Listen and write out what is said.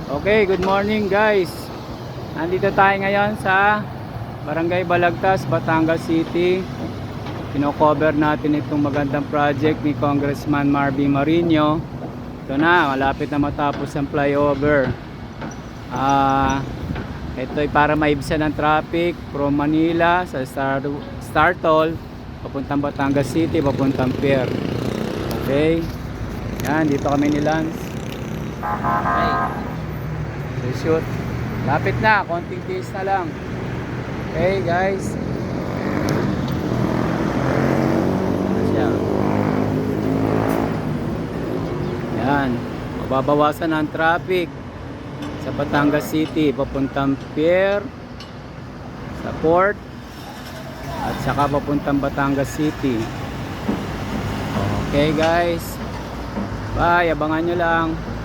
Okay, good morning guys. Nandito tayo ngayon sa Barangay Balagtas, Batangas City. Kino-cover natin itong magandang project ni Congressman Marvin Marino. Ito na, malapit na matapos ang flyover. Ito ay para maibsan ang traffic from Manila sa Star Toll papuntang Batangas City, papuntang Pier. Okay. Yan, dito kami ni Lance. Okay. Shoot. Lapit na, konting tiis na lang. Okay guys. Yan, mababawasan ang traffic sa Batangas City papuntang Pier, sa port, at saka papuntang Batangas City. Okay guys, bye, abangan nyo lang.